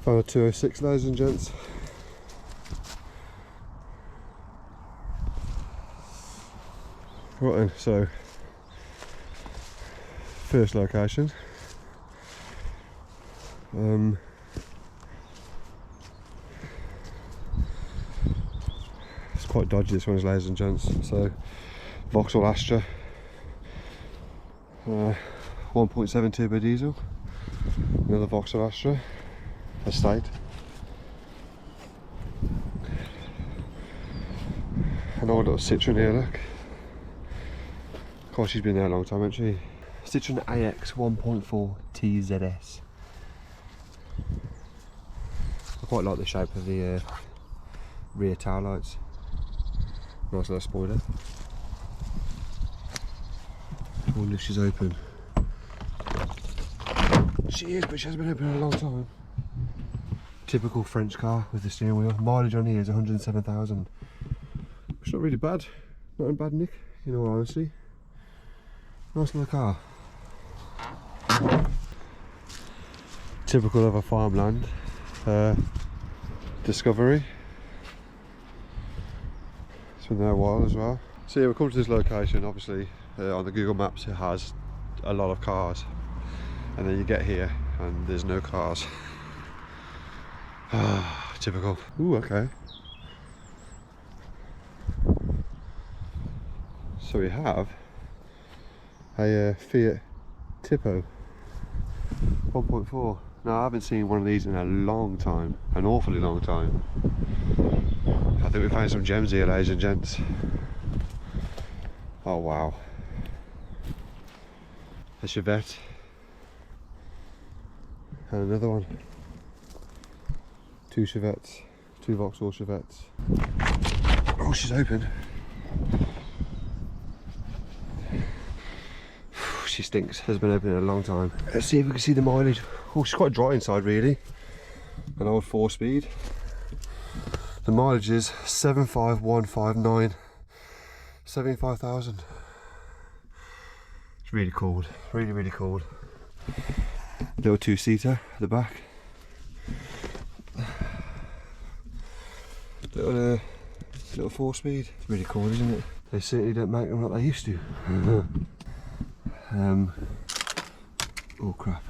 Found a 206, ladies and gents. Right then, so first location. It's quite dodgy, this one is, ladies and gents. So Vauxhall Astra, 1.7 turbo diesel. Another Vauxhall Astra estate. An old little Citroen here, look. Of course, she's been there a long time, hasn't she? Citroen AX 1.4 TZS. I quite like the shape of the rear tail lights. Nice little spoiler. I wonder if she's open. She is, but she hasn't been open in a long time. Typical French car with the steering wheel. Mileage on here is 107,000. It's not really bad. Not in bad nick, in all honesty. Nice little car. Typical of a farmland. Discovery. It's been there a while as well. So yeah, we've come to this location. Obviously on the Google Maps it has a lot of cars, and then you get here and there's no cars. Typical. Ooh, okay. So we have a Fiat Tipo 1.4. Now I haven't seen one of these in a long time, an awfully long time. I think we found some gems here, ladies and gents. Oh wow. A Chevette. And another one. Two Chevettes. Two Vauxhall Chevettes. Oh, she's open. She stinks. Has been open in a long time. Let's see if we can see the mileage. Oh, she's quite dry inside, really. An old 4-speed. The mileage is 75159. 75,000. It's really cold. Really, really cold. Little 2-seater at the back. Little 4-speed. It's really cool, isn't it? They certainly don't make them like they used to. Oh crap.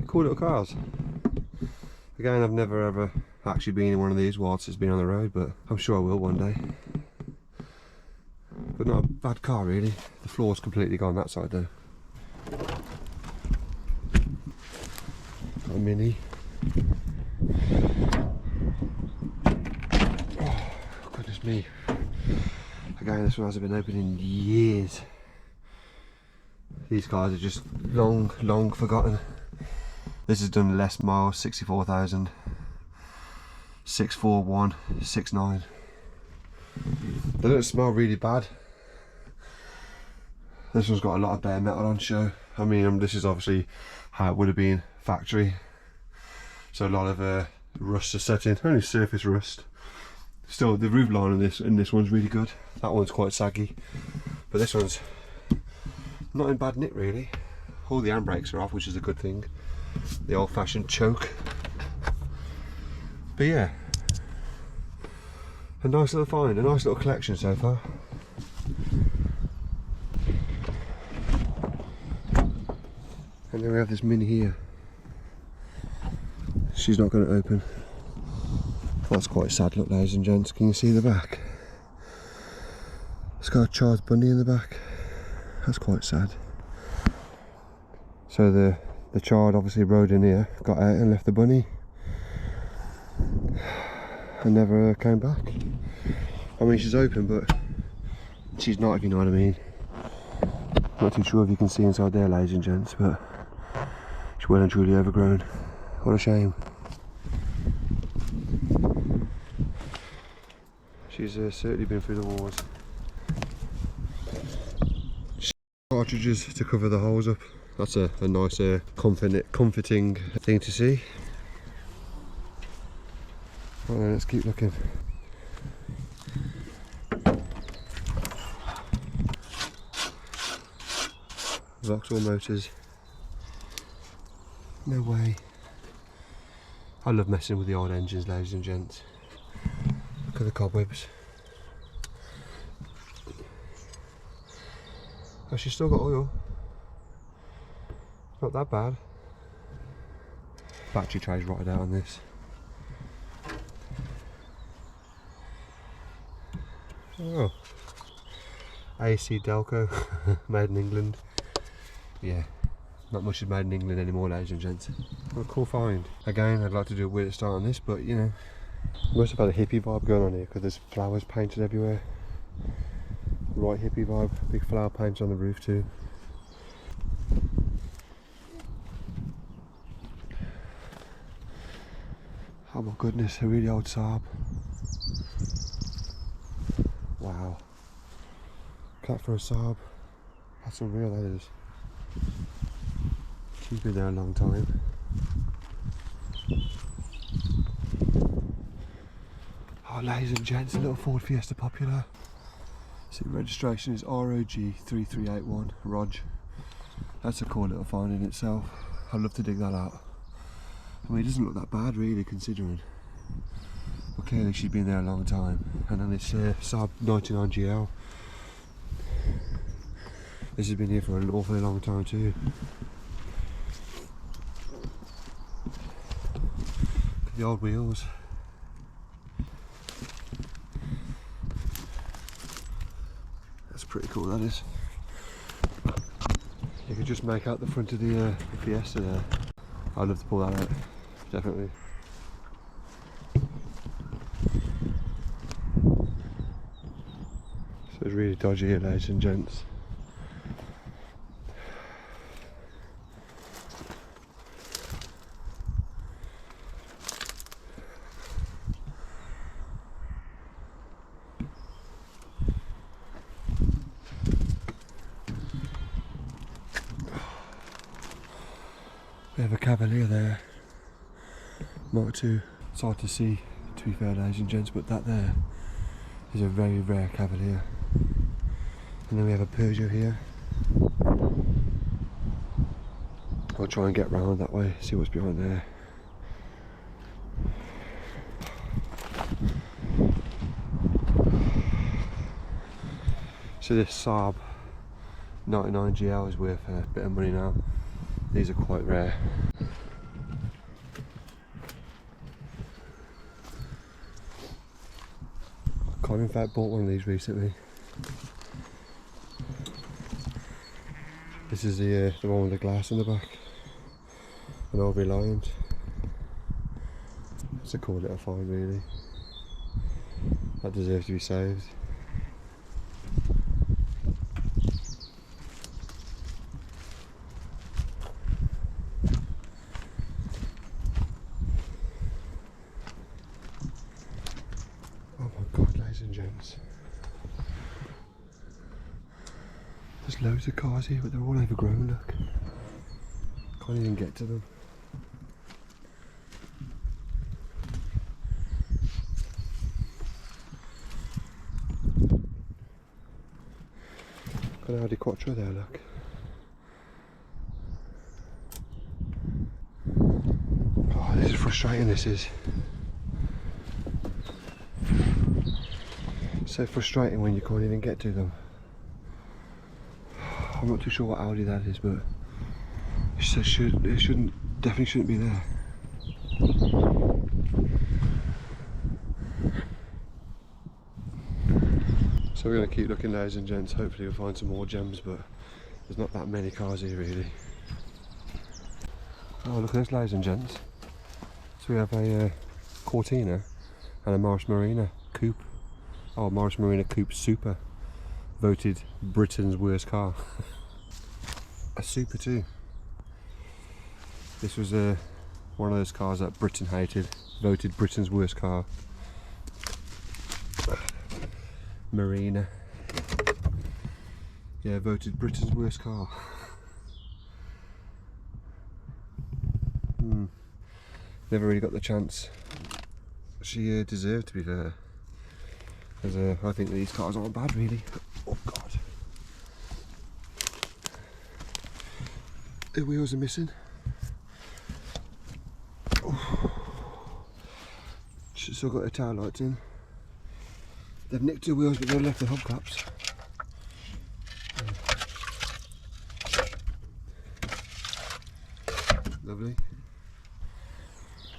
Cool little cars. Again, I've never ever actually been in one of these whilst it's been on the road, but I'm sure I will one day. But not a bad car really. The floor's completely gone that side though. Got a Mini. Oh, goodness me. Again, this one hasn't been open in years. These cars are just long forgotten. This has done less miles, 64,000. 64169. They don't smell really bad. This one's got a lot of bare metal on show. I mean, this is obviously how it would have been factory. So a lot of rust is set in, only surface rust. Still, the roof line in this one's really good. That one's quite saggy, but this one's not in bad nick really. All the handbrakes are off, which is a good thing. The old-fashioned choke. But yeah, a nice little find, a nice little collection so far. And then we have this Mini here. She's not going to open. That's quite sad, look, ladies and gents. Can you see the back? It's got a Charles Bunny in the back. That's quite sad. So the child obviously rode in here, got out and left the bunny, and never came back. I mean, she's open, but she's not, if you know what I mean. Not too sure if you can see inside there, ladies and gents, but she's well and truly overgrown. What a shame. She's certainly been through the wars. Cartridges to cover the holes up. That's a nice comforting thing to see. Right then, let's keep looking. Vauxhall Motors. No way. I love messing with the old engines, ladies and gents. Look at the cobwebs. Oh, she's still got oil. Not that bad. Battery tray's rotted out on this. Oh, AC Delco, made in England. Yeah, not much is made in England anymore, ladies and gents. What a cool find. Again, I'd like to do a weird start on this, but you know, must have had a hippie vibe going on here because there's flowers painted everywhere. Right hippie vibe, big flower paints on the roof too. Oh my goodness, a really old Saab. Wow. Cat for a Saab. That's unreal, that is. She's been there a long time. Oh, ladies and gents, a little Ford Fiesta Popular. See, registration is ROG3381, Rog. That's a cool little find in itself. I'd love to dig that out. I mean, it doesn't look that bad really, considering. But clearly she's been there a long time. And then it's Saab 99 GL. This has been here for an awfully long time too. Look at the old wheels. That's pretty cool, that is. You could just make out the front of the Fiesta there. I'd love to pull that out, definitely. So it's really dodgy here, ladies and gents. We have a Cavalier there, Mark II. It's hard to see, to be fair, ladies and gents, but that there is a very rare Cavalier. And then we have a Peugeot here. I'll try and get round that way, see what's behind there. So this Saab 99 GL is worth a bit of money now. These are quite rare. Colin in fact bought one of these recently. This is the one with the glass in the back. An old Reliant. It's a cool little find really. That deserves to be saved. There's loads of cars here, but they're all overgrown, look. Can't even get to them. Got an Audi Quattro there, look. Oh, this is frustrating, this is. So frustrating when you can't even get to them. I'm not too sure what Audi that is, but it definitely shouldn't be there. So we're going to keep looking, ladies and gents. Hopefully we'll find some more gems, but there's not that many cars here really. Oh, look at this, ladies and gents. So we have a Cortina and a Morris Marina Coupe. Oh, Morris Marina Coupe Super. Voted Britain's worst car. A Super too. This was one of those cars that Britain hated. Voted Britain's worst car. Marina. Yeah, voted Britain's worst car. Never really got the chance she deserved, to be fair. Because I think these cars aren't bad really. Oh god. The wheels are missing. Oh. She's still got her tail lights in. They've nicked her wheels, but they've left the hubcaps. Lovely.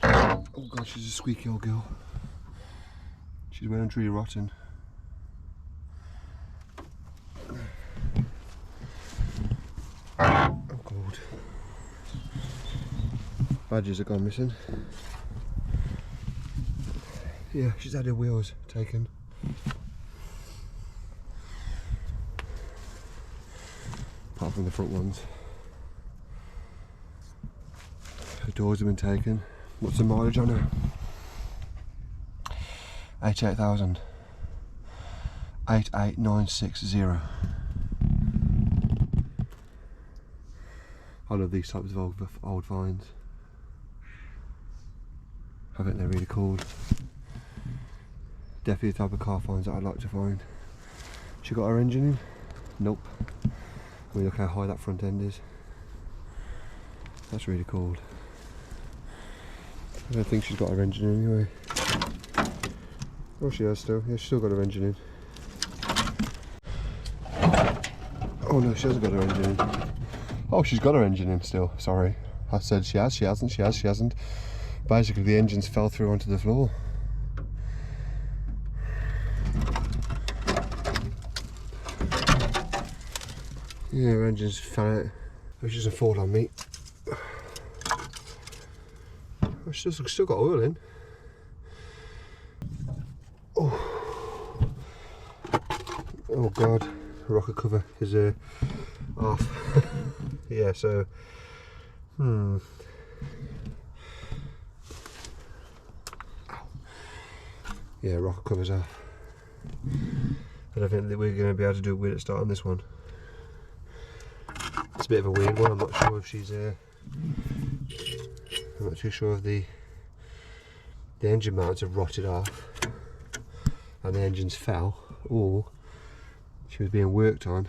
Oh god, she's a squeaky old girl. She's well and truly rotten. Oh god. Badges are gone missing. Yeah, she's had her wheels taken. Apart from the front ones. Her doors have been taken. What's the mileage on her? 88,000. 88960. I love these types of old vines. I think they're really cool. Definitely the type of car finds that I'd like to find. She got her engine in? Nope. I mean, look how high that front end is. That's really cool. I don't think she's got her engine in anyway. Oh, she has still. Yeah, she's still got her engine in. Oh no, she hasn't got her engine in. Oh, she's got her engine in still. Sorry. I said she has, she hasn't, she has, she hasn't. Basically, the engines fell through onto the floor. Yeah, her engine's fell out. Oh, she doesn't fall on me. Oh, she's still got oil in. Oh, oh god, rocker cover is off. Yeah, so yeah, rocker cover's off. I don't think that we're going to be able to do a wheel start on this one. It's a bit of a weird one. I'm not sure if she's I'm not too sure if the engine mounts have rotted off and the engines fell, or she was being worked on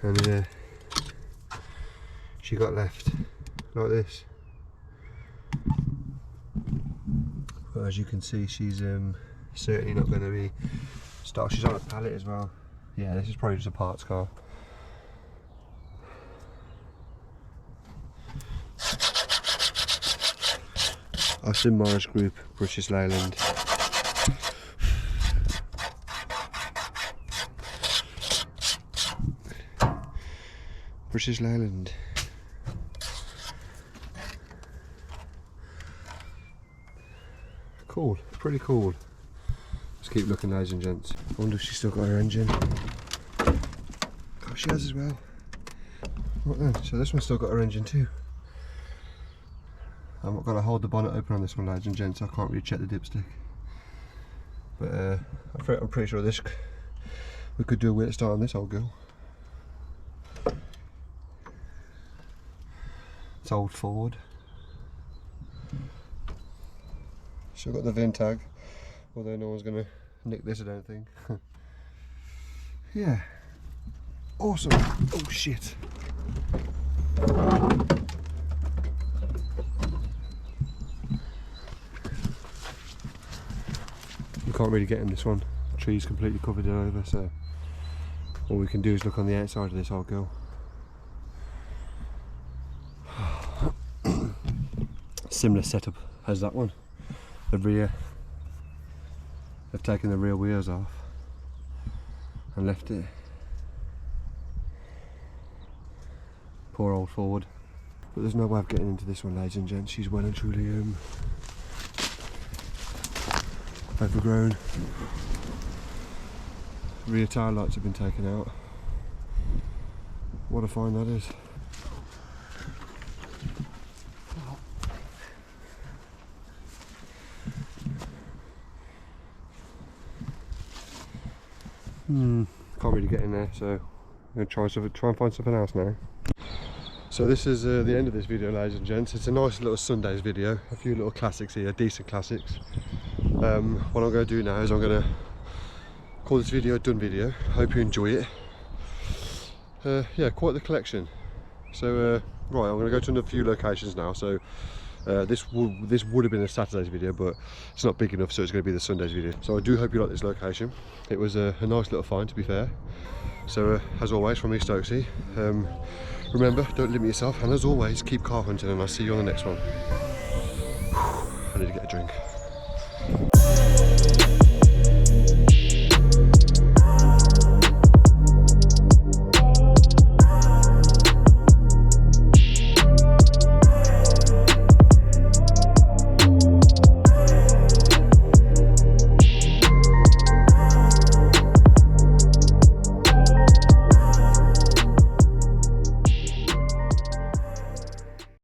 and she got left like this. But as you can see, she's certainly not going to be stock. She's on a pallet as well. Yeah, this is probably just a parts car. Austin Morris Group, British Leyland. British Leyland. Cool, pretty cool. Let's keep looking, ladies and gents. I wonder if she's still got her engine. Oh, she has as well. What then? So this one's still got her engine too. I'm not going to hold the bonnet open on this one, ladies and gents. I can't really check the dipstick. But I'm pretty sure this we could do a wheel start on this old girl. It's old Ford. Still got the VIN tag, although no one's going to nick this, I don't think. Yeah. Awesome. Oh shit. You can't really get in this one. The tree's completely covered it over, so all we can do is look on the outside of this old girl. Similar setup as that one. The rear, they've taken the rear wheels off and left it. Poor old Ford. But there's no way of getting into this one, ladies and gents. She's well and truly overgrown. Rear tyre lights have been taken out. What a find that is. Can't really get in there, so I'm going to try and find something else now. So this is the end of this video, ladies and gents. It's a nice little Sundays video, a few little classics here, decent classics. What I'm going to do now is I'm going to call this video a done video. Hope you enjoy it. Yeah, quite the collection. So right, I'm going to go to a few locations now. So This would have been a Saturday's video, but it's not big enough, so it's going to be the Sunday's video. So I do hope you like this location. It was a nice little find, to be fair. So as always, from me, Stokesy, remember, don't limit yourself, and as always, keep car hunting, and I'll see you on the next one. I need to get a drink.